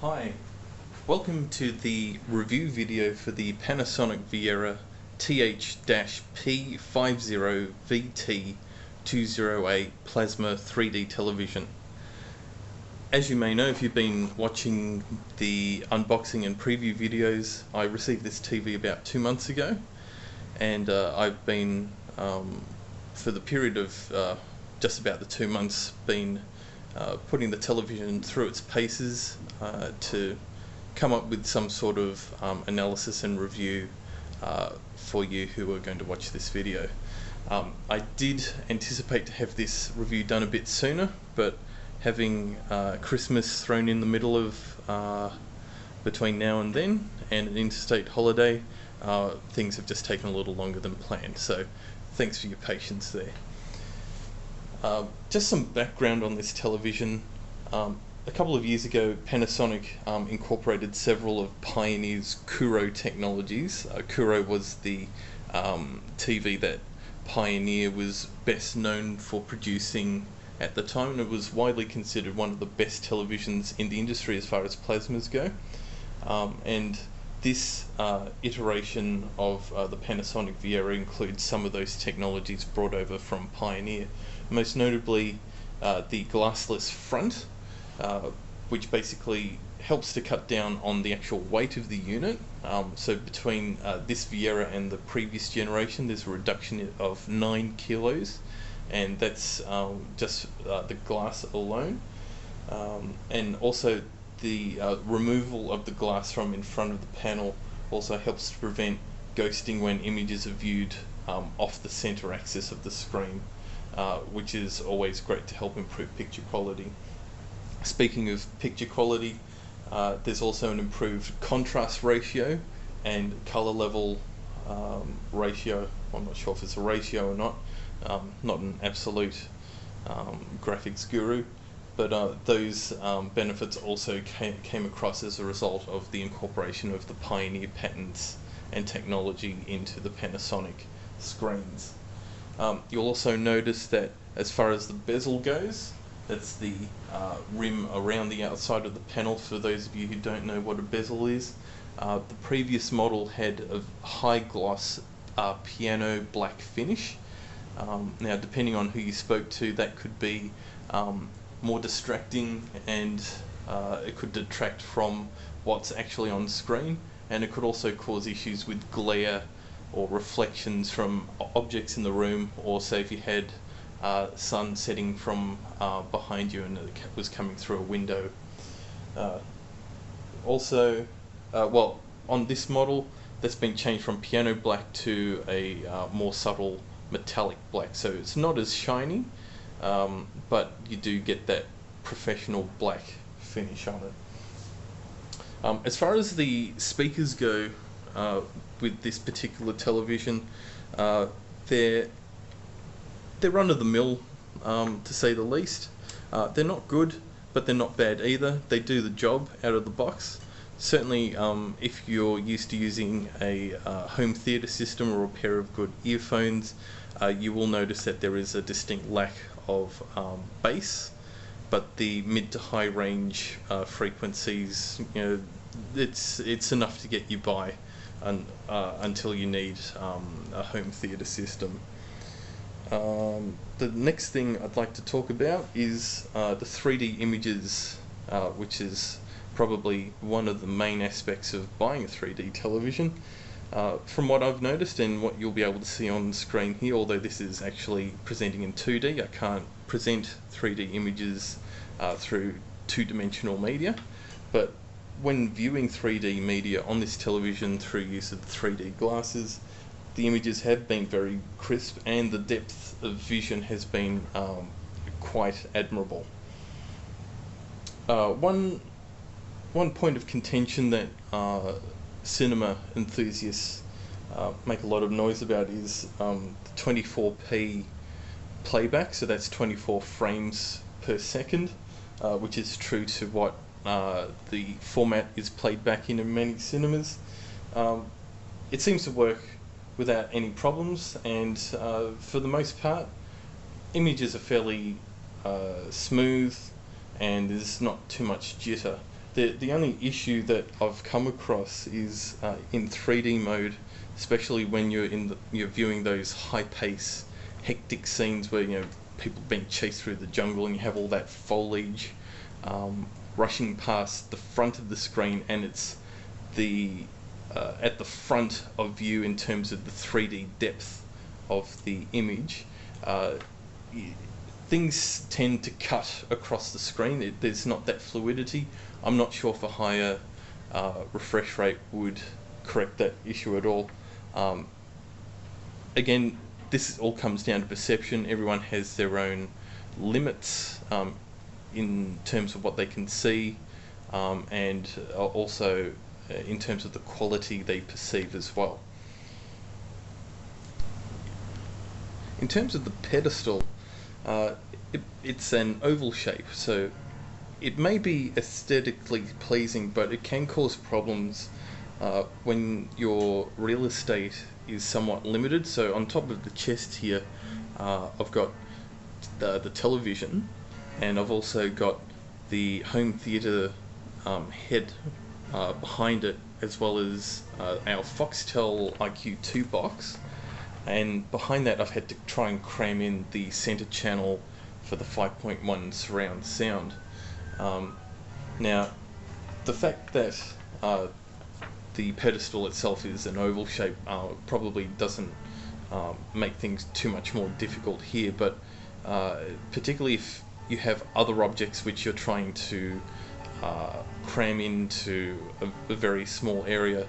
Hi, welcome to the review video for the Panasonic Viera TH-P50VT20A Plasma 3D television. As you may know, if you've been watching the unboxing and preview videos, I received this TV about 2 months ago, and I've been, for the period of just about the 2 months, been putting the television through its paces to come up with some sort of analysis and review for you who are going to watch this video. I did anticipate to have this review done a bit sooner, but having Christmas thrown in the middle of between now and then, and an interstate holiday, things have just taken a little longer than planned, so thanks for your patience there. Just some background on this television. A couple of years ago, Panasonic incorporated several of Pioneer's Kuro technologies. Kuro was the TV that Pioneer was best known for producing at the time, and it was widely considered one of the best televisions in the industry as far as plasmas go. And this iteration of the Panasonic Viera includes some of those technologies brought over from Pioneer. Most notably the glassless front, which basically helps to cut down on the actual weight of the unit. So between this Viera and the previous generation, there's a reduction of 9 kilos, and that's just the glass alone. And also the removal of the glass from in front of the panel also helps to prevent ghosting when images are viewed off the center axis of the screen, which is always great to help improve picture quality. Speaking of picture quality, there's also an improved contrast ratio and color level ratio. I'm not sure if it's a ratio or not. Not an absolute graphics guru, but those benefits also came across as a result of the incorporation of the Pioneer patents and technology into the Panasonic screens. You'll also notice that as far as the bezel goes, that's the rim around the outside of the panel. For those of you who don't know what a bezel is, the previous model had a high gloss piano black finish. Now, depending on who you spoke to, that could be more distracting, and it could detract from what's actually on screen, and it could also cause issues with glare or reflections from objects in the room, or say if you had sun setting from behind you and it was coming through a window. Also, well, on this model, that's been changed from piano black to a more subtle metallic black, so it's not as shiny, but you do get that professional black finish on it. As far as the speakers go, with this particular television, they're run-of-the-mill, to say the least. They're not good, but they're not bad either. They do the job out of the box. Certainly, if you're used to using a home theatre system or a pair of good earphones, you will notice that there is a distinct lack of bass, but the mid to high range frequencies, you know, it's enough to get you by until you need a home theatre system. The next thing I'd like to talk about is the 3D images, which is probably one of the main aspects of buying a 3D television. From what I've noticed and what you'll be able to see on the screen here, although this is actually presenting in 2D, I can't present 3D images through two-dimensional media, but when viewing 3D media on this television through use of the 3D glasses, the images have been very crisp, and the depth of vision has been quite admirable. One point of contention that cinema enthusiasts make a lot of noise about is the 24p playback, so that's 24 frames per second, which is true to what the format is played back in many cinemas. It seems to work without any problems, and for the most part, images are fairly smooth, and there's not too much jitter. The only issue that I've come across is in 3D mode, especially when you're viewing those high pace, hectic scenes where people being chased through the jungle and you have all that foliage rushing past the front of the screen, and it's at the front of view in terms of the 3D depth of the image. Things tend to cut across the screen. There's not that fluidity. I'm not sure if a higher refresh rate would correct that issue at all. Again, this all comes down to perception. Everyone has their own limits in terms of what they can see, and also in terms of the quality they perceive as well. In terms of the pedestal, it's an oval shape, so it may be aesthetically pleasing, but it can cause problems when your real estate is somewhat limited. So on top of the chest here, I've got the television, and I've also got the home theatre head behind it, as well as our Foxtel IQ2 box. And behind that I've had to try and cram in the center channel for the 5.1 surround sound. Now, the fact that the pedestal itself is an oval shape probably doesn't make things too much more difficult here, but particularly if you have other objects which you're trying to cram into a very small area,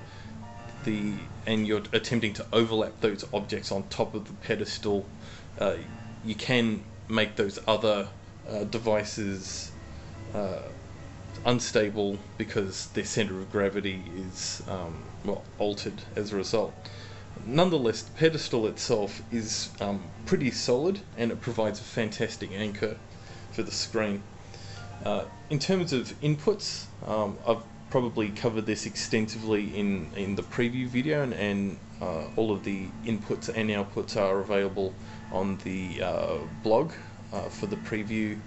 and you're attempting to overlap those objects on top of the pedestal, you can make those other devices unstable because their center of gravity is altered as a result. Nonetheless, the pedestal itself is pretty solid, and it provides a fantastic anchor for the screen. In terms of inputs, I've probably covered this extensively in the preview video, and all of the inputs and outputs are available on the blog for the preview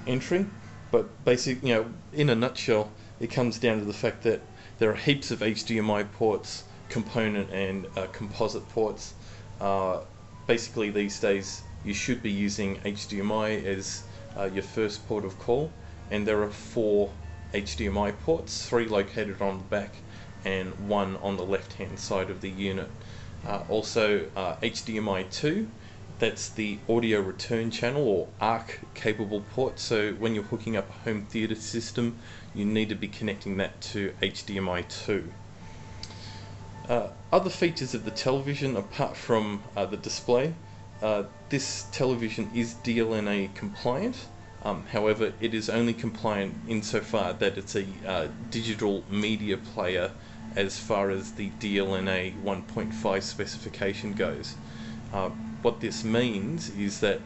entry. But basically, in a nutshell, it comes down to the fact that there are heaps of HDMI ports, component and composite ports. Basically these days you should be using HDMI as your first port of call, and there are 4 HDMI ports, 3 located on the back and 1 on the left hand side of the unit. Also HDMI 2, that's the audio return channel or ARC capable port, so when you're hooking up a home theatre system you need to be connecting that to HDMI 2. Other features of the television apart from the display, this television is DLNA compliant. However, it is only compliant insofar that it's a digital media player as far as the DLNA 1.5 specification goes. What this means is that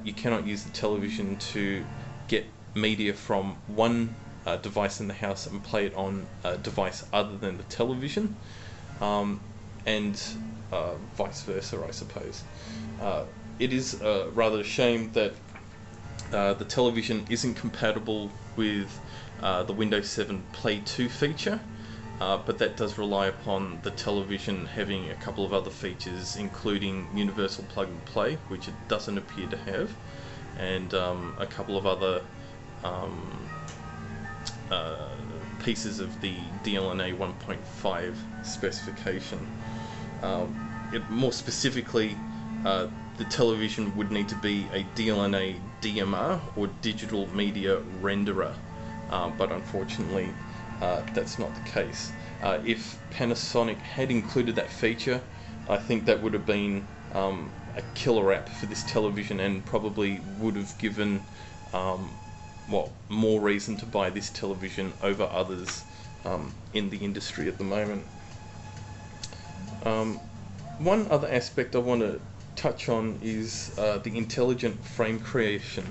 you cannot use the television to get media from one device in the house and play it on a device other than the television, and vice versa, I suppose. It is rather a shame that the television isn't compatible with the Windows 7 Play 2 feature, but that does rely upon the television having a couple of other features, including universal plug and play, which it doesn't appear to have, and a couple of other pieces of the DLNA 1.5 specification. More specifically, the television would need to be a DLNA DMR or digital media renderer, but unfortunately that's not the case. If Panasonic had included that feature, I think that would have been a killer app for this television, and probably would have given more reason to buy this television over others in the industry at the moment. One other aspect I want to touch on is the intelligent frame creation.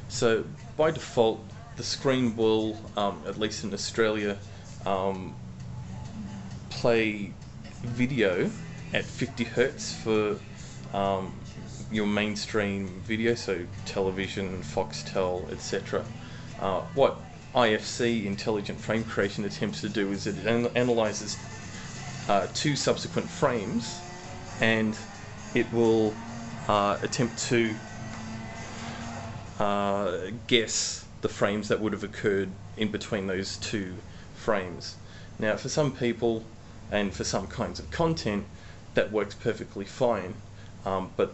So by default the screen will, at least in Australia, play video at 50 Hz for your mainstream video, so television, Foxtel, etc. What IFC, Intelligent Frame Creation, attempts to do is it analyzes 2 subsequent frames, and it will attempt to guess the frames that would have occurred in between those 2 frames. Now, for some people and for some kinds of content, that works perfectly fine, but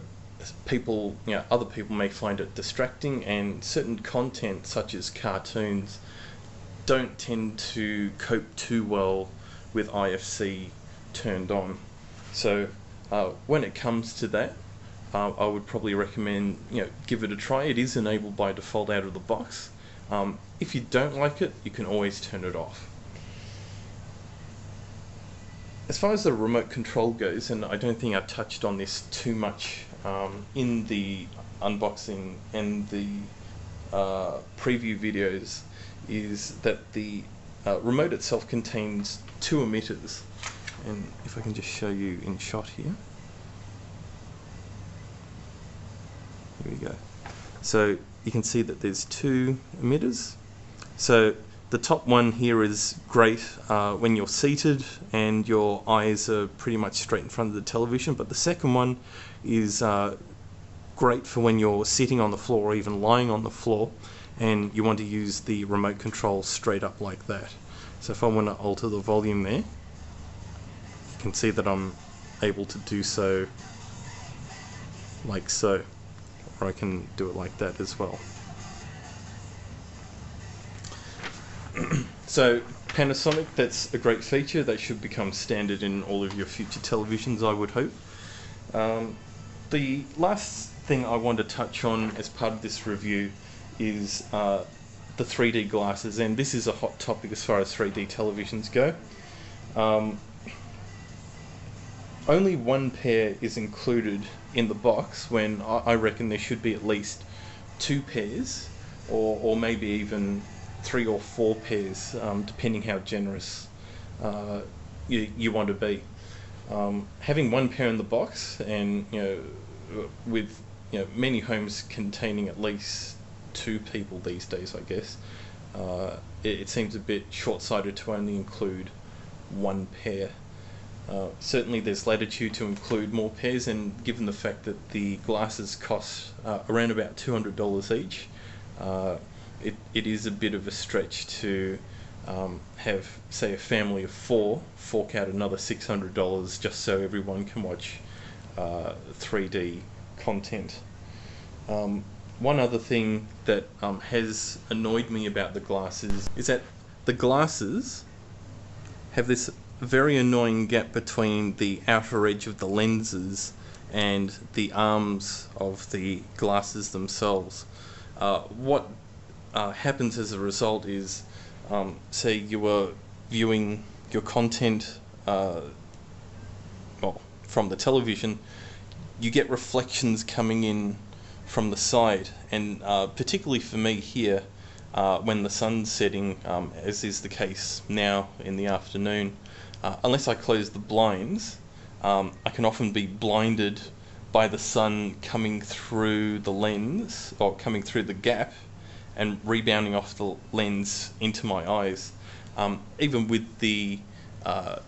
people, other people may find it distracting, and certain content such as cartoons don't tend to cope too well with IFC turned on. So when it comes to that, I would probably recommend give it a try. It is enabled by default out of the box. If you don't like it, you can always turn it off. As far as the remote control goes, and I don't think I touched on this too much in the unboxing and the preview videos, is that the remote itself contains 2 emitters, and if I can just show you in shot here. Here we go. So you can see that there's 2 emitters. So the top one here is great when you're seated and your eyes are pretty much straight in front of the television, but the second one is great for when you're sitting on the floor or even lying on the floor and you want to use the remote control straight up like that. So if I want to alter the volume there, you can see that I'm able to do so like so, or I can do it like that as well. So Panasonic, that's a great feature that should become standard in all of your future televisions, I would hope. The last thing I want to touch on as part of this review is the 3D glasses, and this is a hot topic as far as 3D televisions go. Only 1 pair is included in the box when I reckon there should be at least 2 pairs, or maybe even 3 or 4 pairs, depending how generous you want to be. Having 1 pair in the box, and with many homes containing at least 2 people these days, I guess, it seems a bit short-sighted to only include 1 pair. Certainly there's latitude to include more pairs, and given the fact that the glasses cost around about $200 each, it is a bit of a stretch to have, say, a family of 4 fork out another $600 just so everyone can watch 3D content. One other thing that has annoyed me about the glasses is that the glasses have this very annoying gap between the outer edge of the lenses and the arms of the glasses themselves. What happens as a result is, say you are viewing your content from the television, you get reflections coming in from the side, and particularly for me here, when the sun's setting, as is the case now in the afternoon, unless I close the blinds, I can often be blinded by the sun coming through the lens, or coming through the gap, and rebounding off the lens into my eyes. Even with the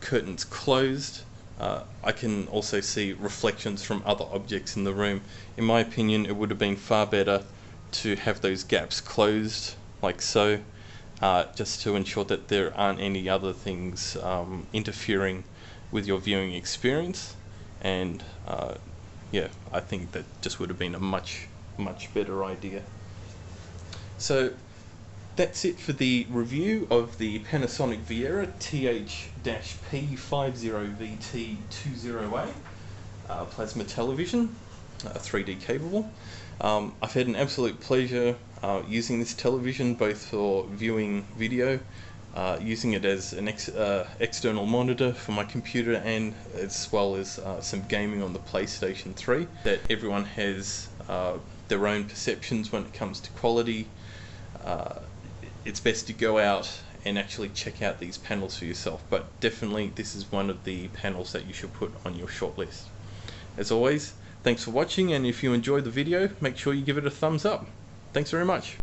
curtains closed, I can also see reflections from other objects in the room. In my opinion, it would have been far better to have those gaps closed like so, just to ensure that there aren't any other things interfering with your viewing experience. And yeah, I think that just would have been a much better idea. So that's it for the review of the Panasonic Viera TH-P50VT20A Plasma television, 3D capable. I've had an absolute pleasure using this television, both for viewing video, using it as an external monitor for my computer, and as well as some gaming on the PlayStation 3. That everyone has their own perceptions when it comes to quality. It's best to go out and actually check out these panels for yourself, but definitely this is one of the panels that you should put on your shortlist. As always, thanks for watching, and if you enjoyed the video, make sure you give it a thumbs up. Thanks very much.